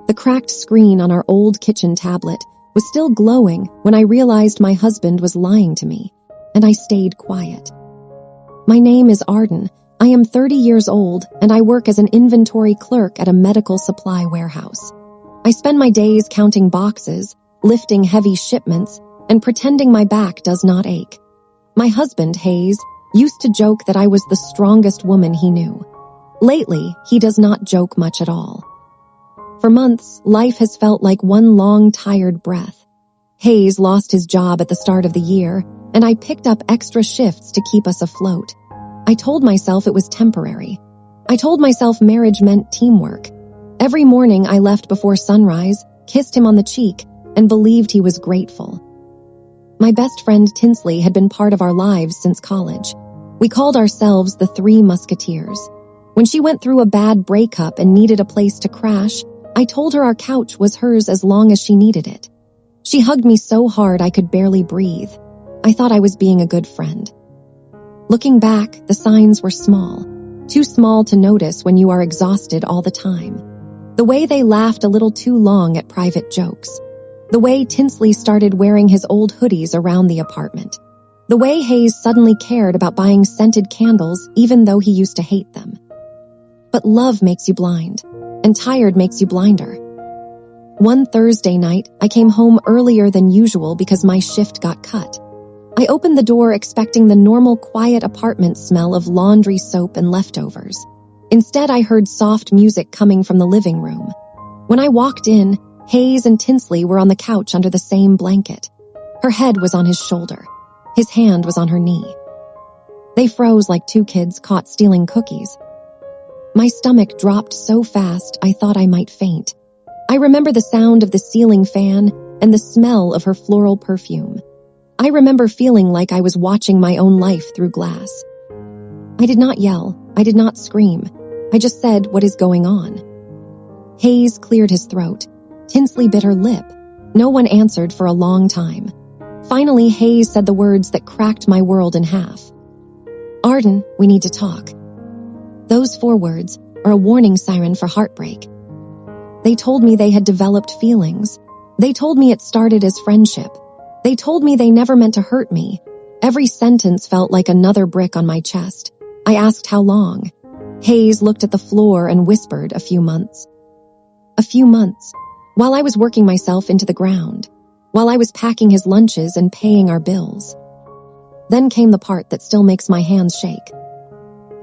The cracked screen on our old kitchen tablet was still glowing when I realized my husband was lying to me, and I stayed quiet. My name is Arden. I am 30 years old, and I work as an inventory clerk at a medical supply warehouse. I spend my days counting boxes, lifting heavy shipments, and pretending my back does not ache. My husband, Hayes, used to joke that I was the strongest woman he knew. Lately, he does not joke much at all. For months, life has felt like one long, tired breath. Hayes lost his job at the start of the year, and I picked up extra shifts to keep us afloat. I told myself it was temporary. I told myself marriage meant teamwork. Every morning I left before sunrise, kissed him on the cheek, and believed he was grateful. My best friend Tinsley had been part of our lives since college. We called ourselves the Three Musketeers. When she went through a bad breakup and needed a place to crash, I told her our couch was hers as long as she needed it. She hugged me so hard I could barely breathe. I thought I was being a good friend. Looking back, the signs were small. Too small to notice when you are exhausted all the time. The way they laughed a little too long at private jokes. The way Tinsley started wearing his old hoodies around the apartment. The way Hayes suddenly cared about buying scented candles even though he used to hate them. But love makes you blind, and tired makes you blinder. One Thursday night, I came home earlier than usual because my shift got cut. I opened the door expecting the normal quiet apartment smell of laundry soap and leftovers. Instead, I heard soft music coming from the living room. When I walked in, Hayes and Tinsley were on the couch under the same blanket. Her head was on his shoulder. His hand was on her knee. They froze like two kids caught stealing cookies. My stomach dropped so fast I thought I might faint. I remember the sound of the ceiling fan and the smell of her floral perfume. I remember feeling like I was watching my own life through glass. I did not yell. I did not scream. I just said, "What is going on?" Hayes cleared his throat. Tinsley bit her lip. No one answered for a long time. Finally, Hayes said the words that cracked my world in half. "Arden, we need to talk." Those 4 words are a warning siren for heartbreak. They told me they had developed feelings. They told me it started as friendship. They told me they never meant to hurt me. Every sentence felt like another brick on my chest. I asked how long. Hayes looked at the floor and whispered, "A few months." A few months. While I was working myself into the ground. While I was packing his lunches and paying our bills. Then came the part that still makes my hands shake.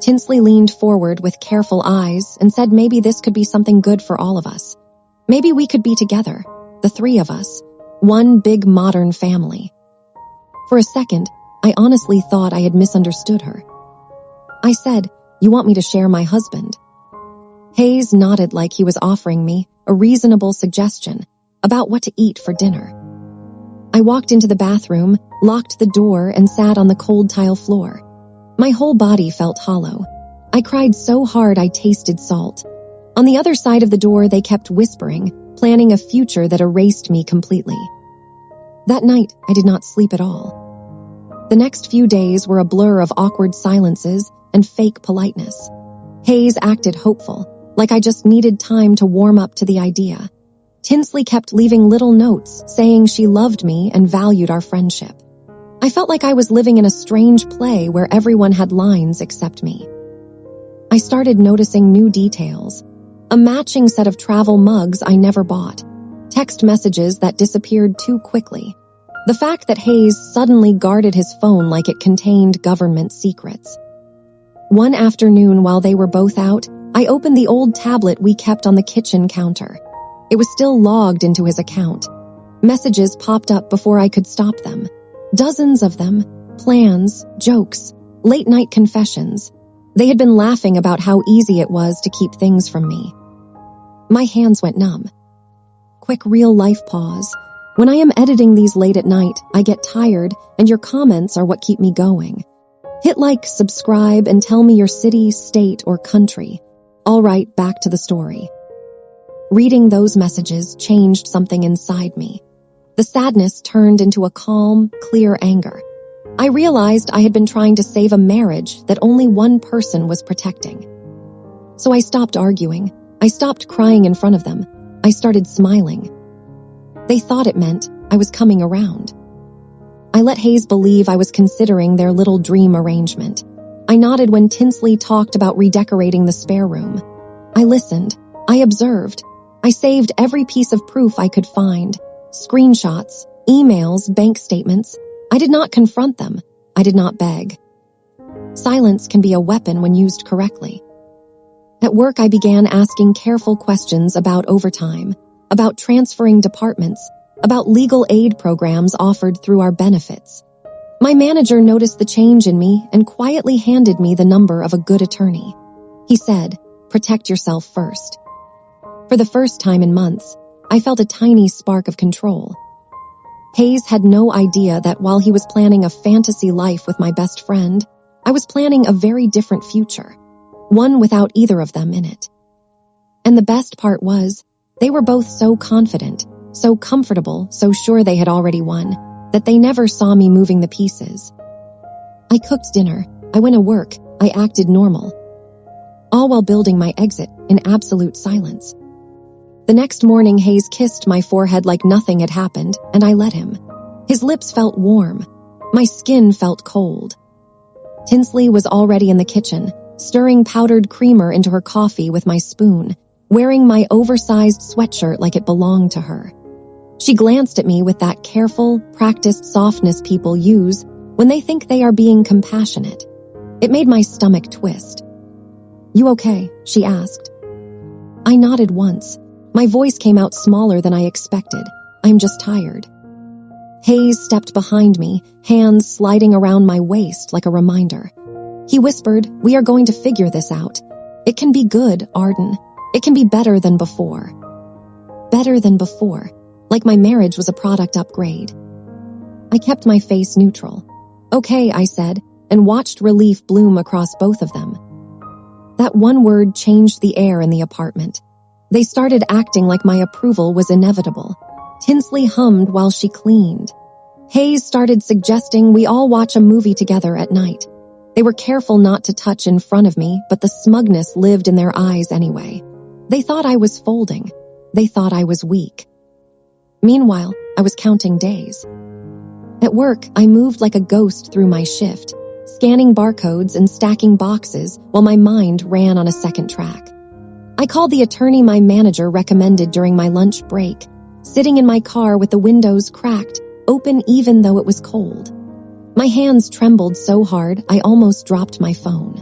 Tinsley leaned forward with careful eyes and said maybe this could be something good for all of us. Maybe we could be together, the 3 of us, one big modern family. For a second, I honestly thought I had misunderstood her. I said, "You want me to share my husband?" Hayes nodded like he was offering me a reasonable suggestion about what to eat for dinner. I walked into the bathroom, locked the door, and sat on the cold tile floor. My whole body felt hollow. I cried so hard I tasted salt. On the other side of the door, they kept whispering, planning a future that erased me completely. That night, I did not sleep at all. The next few days were a blur of awkward silences and fake politeness. Hayes acted hopeful, like I just needed time to warm up to the idea. Tinsley kept leaving little notes saying she loved me and valued our friendship. I felt like I was living in a strange play where everyone had lines except me. I started noticing new details. A matching set of travel mugs I never bought. Text messages that disappeared too quickly. The fact that Hayes suddenly guarded his phone like it contained government secrets. One afternoon while they were both out, I opened the old tablet we kept on the kitchen counter. It was still logged into his account. Messages popped up before I could stop them. Dozens of them. Plans, jokes, late-night confessions. They had been laughing about how easy it was to keep things from me. My hands went numb. Quick real-life pause. When I am editing these late at night, I get tired, and your comments are what keep me going. Hit like, subscribe, and tell me your city, state, or country. All right, back to the story. Reading those messages changed something inside me. The sadness turned into a calm, clear anger. I realized I had been trying to save a marriage that only one person was protecting. So I stopped arguing. I stopped crying in front of them. I started smiling. They thought it meant I was coming around. I let Hayes believe I was considering their little dream arrangement. I nodded when Tinsley talked about redecorating the spare room. I listened. I observed. I saved every piece of proof I could find. Screenshots, emails, bank statements. I did not confront them. I did not beg. Silence can be a weapon when used correctly. At work, I began asking careful questions about overtime, about transferring departments, about legal aid programs offered through our benefits. My manager noticed the change in me and quietly handed me the number of a good attorney. He said, "Protect yourself first." For the first time in months, I felt a tiny spark of control. Hayes had no idea that while he was planning a fantasy life with my best friend, I was planning a very different future, one without either of them in it. And the best part was, they were both so confident, so comfortable, so sure they had already won, that they never saw me moving the pieces. I cooked dinner, I went to work, I acted normal, all while building my exit in absolute silence. The next morning, Hayes kissed my forehead like nothing had happened, and I let him. His lips felt warm. My skin felt cold. Tinsley was already in the kitchen, stirring powdered creamer into her coffee with my spoon, wearing my oversized sweatshirt like it belonged to her. She glanced at me with that careful, practiced softness people use when they think they are being compassionate. It made my stomach twist. "You okay?" she asked. I nodded once. My voice came out smaller than I expected. "I'm just tired." Hayes stepped behind me, hands sliding around my waist like a reminder. He whispered, "We are going to figure this out. It can be good, Arden. It can be better than before." Better than before, like my marriage was a product upgrade. I kept my face neutral. "Okay," I said, and watched relief bloom across both of them. That one word changed the air in the apartment. They started acting like my approval was inevitable. Tinsley hummed while she cleaned. Hayes started suggesting we all watch a movie together at night. They were careful not to touch in front of me, but the smugness lived in their eyes anyway. They thought I was folding. They thought I was weak. Meanwhile, I was counting days. At work, I moved like a ghost through my shift, scanning barcodes and stacking boxes while my mind ran on a second track. I called the attorney my manager recommended during my lunch break, sitting in my car with the windows cracked, open even though it was cold. My hands trembled so hard I almost dropped my phone.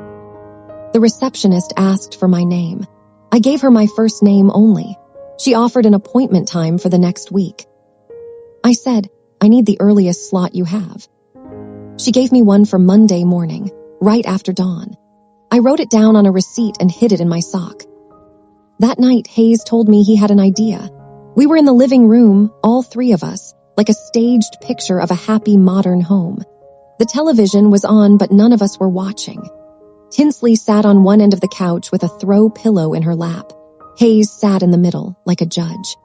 The receptionist asked for my name. I gave her my first name only. She offered an appointment time for the next week. I said, "I need the earliest slot you have." She gave me one for Monday morning, right after dawn. I wrote it down on a receipt and hid it in my sock. That night, Hayes told me he had an idea. We were in the living room, all three of us, like a staged picture of a happy modern home. The television was on, but none of us were watching. Tinsley sat on one end of the couch with a throw pillow in her lap. Hayes sat in the middle, like a judge.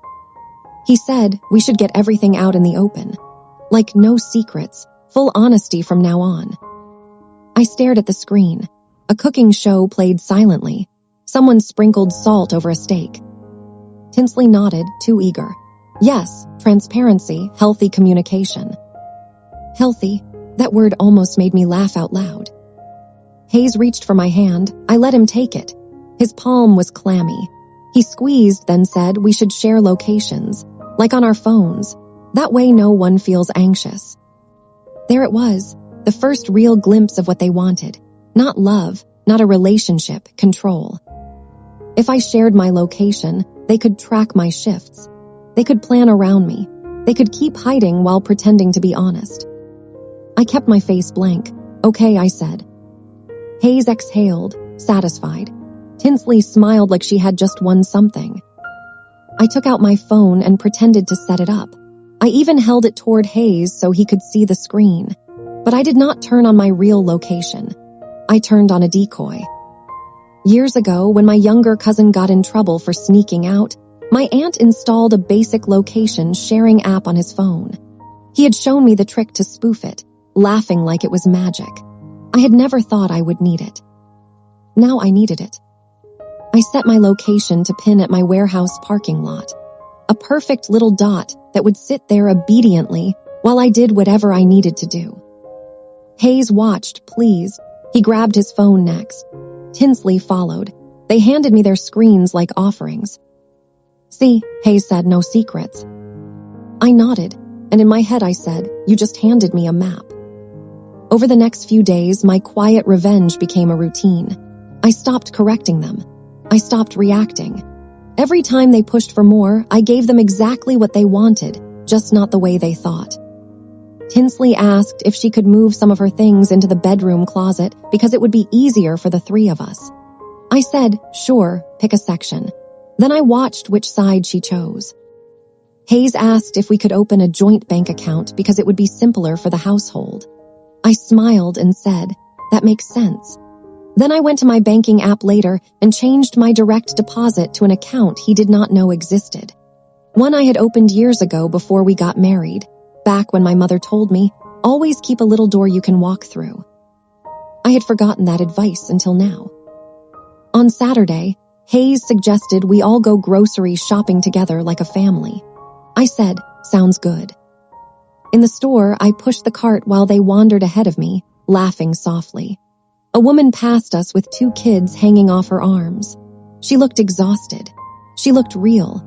He said we should get everything out in the open. Like no secrets, full honesty from now on. I stared at the screen. A cooking show played silently. Someone sprinkled salt over a steak. Tinsley nodded, too eager. Yes, transparency, healthy communication. Healthy, that word almost made me laugh out loud. Hayes reached for my hand. I let him take it. His palm was clammy. He squeezed, then said we should share locations, like on our phones. That way no one feels anxious. There it was, the first real glimpse of what they wanted. Not love, not a relationship, control. If I shared my location, they could track my shifts. They could plan around me. They could keep hiding while pretending to be honest. I kept my face blank. "Okay," I said. Hayes exhaled, satisfied. Tinsley smiled like she had just won something. I took out my phone and pretended to set it up. I even held it toward Hayes so he could see the screen. But I did not turn on my real location. I turned on a decoy. Years ago, when my younger cousin got in trouble for sneaking out, my aunt installed a basic location sharing app on his phone. He had shown me the trick to spoof it, laughing like it was magic. I had never thought I would need it. Now I needed it. I set my location to pin at my warehouse parking lot. a perfect little dot that would sit there obediently while I did whatever I needed to do. Hayes watched, pleased. He grabbed his phone next. Tinsley followed. They handed me their screens like offerings. "See," Hayes said, "no secrets." I nodded, and in my head I said, "You just handed me a map." Over the next few days, my quiet revenge became a routine. I stopped correcting them. I stopped reacting. Every time they pushed for more, I gave them exactly what they wanted, just not the way they thought. Tinsley asked if she could move some of her things into the bedroom closet because it would be easier for the three of us. I said, "Sure, pick a section." Then I watched which side she chose. Hayes asked if we could open a joint bank account because it would be simpler for the household. I smiled and said, "That makes sense." Then I went to my banking app later and changed my direct deposit to an account he did not know existed. One I had opened years ago before we got married, back when my mother told me, "Always keep a little door you can walk through." I had forgotten that advice until now. On Saturday, Hayes suggested we all go grocery shopping together like a family. I said, "Sounds good." In the store, I pushed the cart while they wandered ahead of me, laughing softly. A woman passed us with 2 kids hanging off her arms. She looked exhausted. She looked real.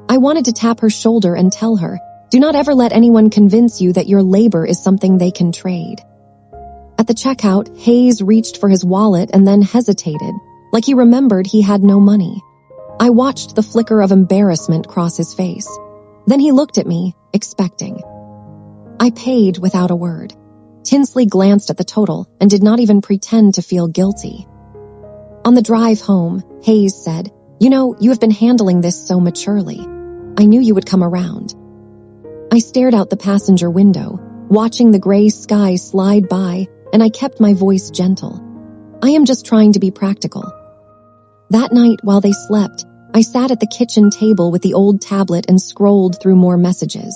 I wanted to tap her shoulder and tell her, "Do not ever let anyone convince you that your labor is something they can trade." At the checkout, Hayes reached for his wallet and then hesitated, like he remembered he had no money. I watched the flicker of embarrassment cross his face. Then he looked at me, expecting. I paid without a word. Tinsley glanced at the total and did not even pretend to feel guilty. On the drive home, Hayes said, "You know, you have been handling this so maturely. I knew you would come around." I stared out the passenger window, watching the gray sky slide by, and I kept my voice gentle. "I am just trying to be practical." That night, while they slept, I sat at the kitchen table with the old tablet and scrolled through more messages.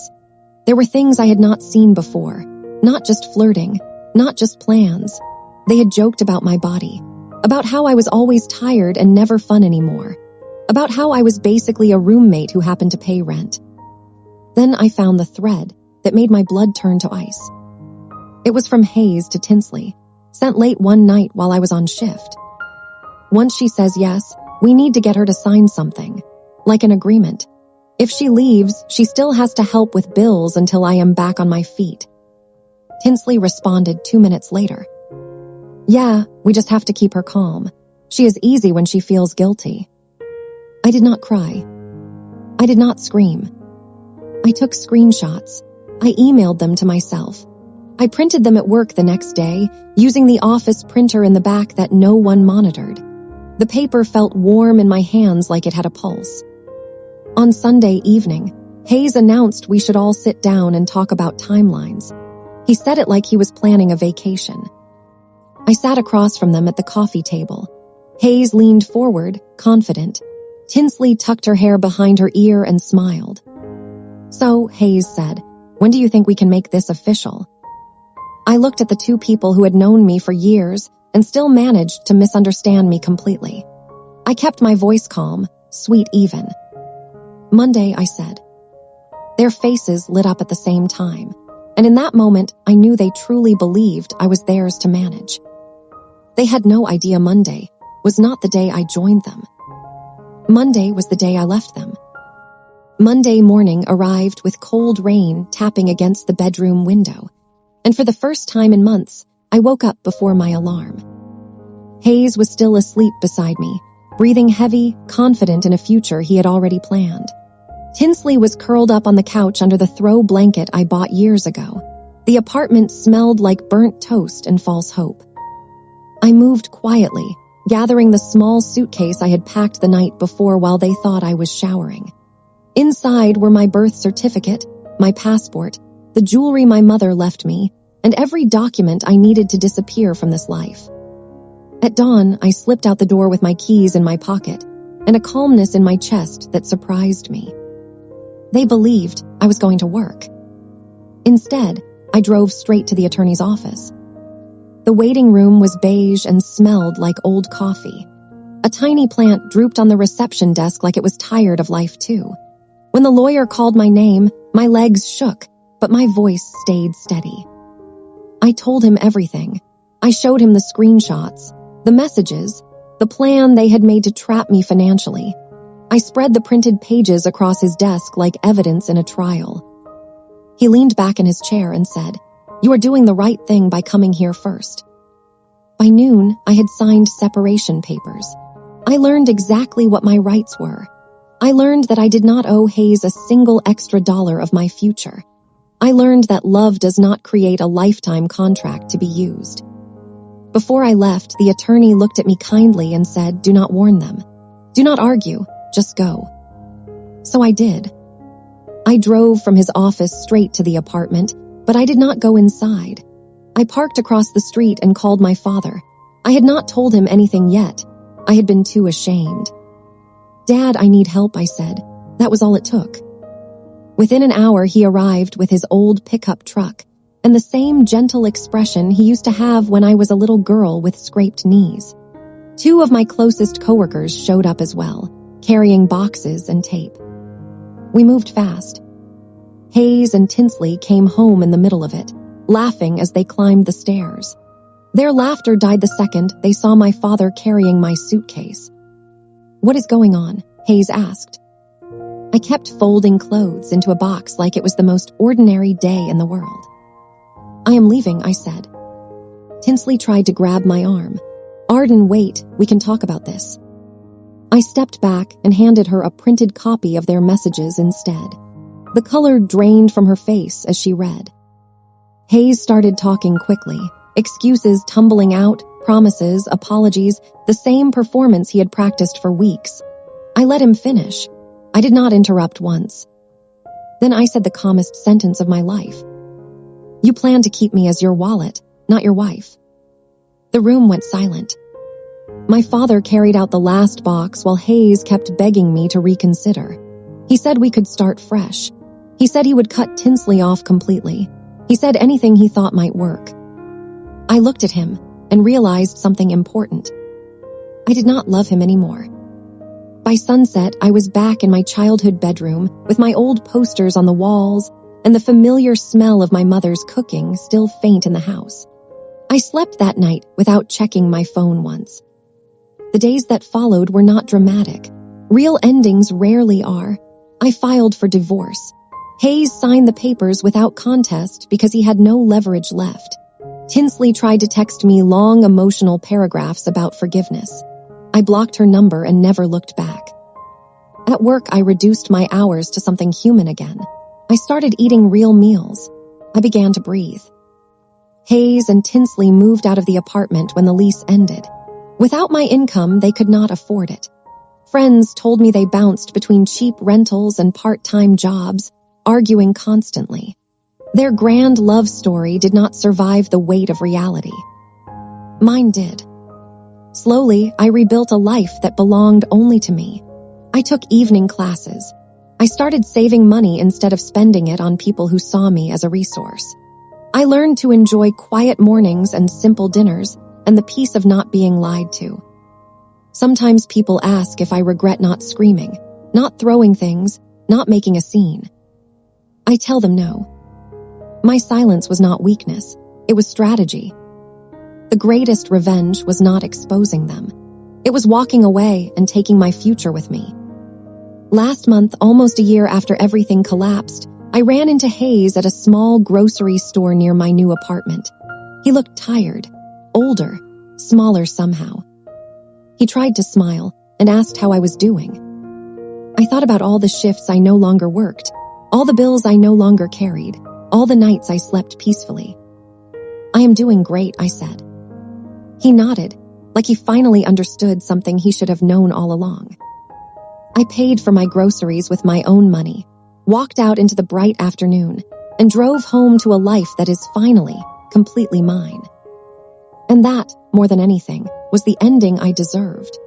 There were things I had not seen before, not just flirting, not just plans. They had joked about my body, about how I was always tired and never fun anymore, about how I was basically a roommate who happened to pay rent. Then I found the thread that made my blood turn to ice. It was from Hayes to Tinsley, sent late one night while I was on shift. Once she says yes, we need to get her to sign something, like an agreement. If she leaves, she still has to help with bills until I am back on my feet. Tinsley responded 2 minutes later. "Yeah, we just have to keep her calm. She is easy when she feels guilty." I did not cry. I did not scream. I took screenshots. I emailed them to myself. I printed them at work the next day, using the office printer in the back that no one monitored. The paper felt warm in my hands like it had a pulse. On Sunday evening, Hayes announced we should all sit down and talk about timelines. He said it like he was planning a vacation. I sat across from them at the coffee table. Hayes leaned forward, confident. Tinsley tucked her hair behind her ear and smiled. "So," Hayes said, "when do you think we can make this official?" I looked at the 2 people who had known me for years and still managed to misunderstand me completely. I kept my voice calm, sweet even. "Monday," I said. Their faces lit up at the same time, and in that moment, I knew they truly believed I was theirs to manage. They had no idea Monday was not the day I joined them. Monday was the day I left them. Monday morning arrived with cold rain tapping against the bedroom window, and for the first time in months, I woke up before my alarm. Hayes was still asleep beside me, breathing heavy, confident in a future he had already planned. Tinsley was curled up on the couch under the throw blanket I bought years ago. The apartment smelled like burnt toast and false hope. I moved quietly, gathering the small suitcase I had packed the night before while they thought I was showering. Inside were my birth certificate, my passport, the jewelry my mother left me, and every document I needed to disappear from this life. At dawn, I slipped out the door with my keys in my pocket and a calmness in my chest that surprised me. They believed I was going to work. Instead, I drove straight to the attorney's office. The waiting room was beige and smelled like old coffee. A tiny plant drooped on the reception desk like it was tired of life too. When the lawyer called my name, my legs shook, but my voice stayed steady. I told him everything. I showed him the screenshots, the messages, the plan they had made to trap me financially. I spread the printed pages across his desk like evidence in a trial. He leaned back in his chair and said, "You are doing the right thing by coming here first." By noon, I had signed separation papers. I learned exactly what my rights were. I learned that I did not owe Hayes a single extra dollar of my future. I learned that love does not create a lifetime contract to be used. Before I left, the attorney looked at me kindly and said, "Do not warn them. Do not argue, just go." So I did. I drove from his office straight to the apartment, but I did not go inside. I parked across the street and called my father. I had not told him anything yet. I had been too ashamed. "Dad, I need help," I said. That was all it took. Within an hour, he arrived with his old pickup truck and the same gentle expression he used to have when I was a little girl with scraped knees. 2 of my closest coworkers showed up as well, carrying boxes and tape. We moved fast. Hayes and Tinsley came home in the middle of it, laughing as they climbed the stairs. Their laughter died the second they saw my father carrying my suitcase. "What is going on?" Hayes asked. I kept folding clothes into a box like it was the most ordinary day in the world. "I am leaving," I said. Tinsley tried to grab my arm. "Arden, wait, we can talk about this." I stepped back and handed her a printed copy of their messages instead. The color drained from her face as she read. Hayes started talking quickly, excuses tumbling out, promises, apologies, the same performance he had practiced for weeks. I let him finish. I did not interrupt once. Then I said the calmest sentence of my life. "You plan to keep me as your wallet, not your wife." The room went silent. My father carried out the last box while Hayes kept begging me to reconsider. He said we could start fresh. He said he would cut Tinsley off completely. He said anything he thought might work. I looked at him and realized something important. I did not love him anymore. By sunset, I was back in my childhood bedroom with my old posters on the walls and the familiar smell of my mother's cooking still faint in the house. I slept that night without checking my phone once. The days that followed were not dramatic. Real endings rarely are. I filed for divorce. Hayes signed the papers without contest because he had no leverage left. Tinsley tried to text me long emotional paragraphs about forgiveness. I blocked her number and never looked back. At work, I reduced my hours to something human again. I started eating real meals. I began to breathe. Hayes and Tinsley moved out of the apartment when the lease ended. Without my income, they could not afford it. Friends told me they bounced between cheap rentals and part-time jobs, arguing constantly. Their grand love story did not survive the weight of reality. Mine did. Slowly, I rebuilt a life that belonged only to me. I took evening classes. I started saving money instead of spending it on people who saw me as a resource. I learned to enjoy quiet mornings and simple dinners and the peace of not being lied to. Sometimes people ask if I regret not screaming, not throwing things, not making a scene. I tell them no. My silence was not weakness, it was strategy. The greatest revenge was not exposing them. It was walking away and taking my future with me. Last month, almost a year after everything collapsed, I ran into Hayes at a small grocery store near my new apartment. He looked tired, older, smaller somehow. He tried to smile and asked how I was doing. I thought about all the shifts I no longer worked, all the bills I no longer carried, all the nights I slept peacefully. "I am doing great," I said. He nodded, like he finally understood something he should have known all along. I paid for my groceries with my own money, walked out into the bright afternoon, and drove home to a life that is finally completely mine. And that, more than anything, was the ending I deserved.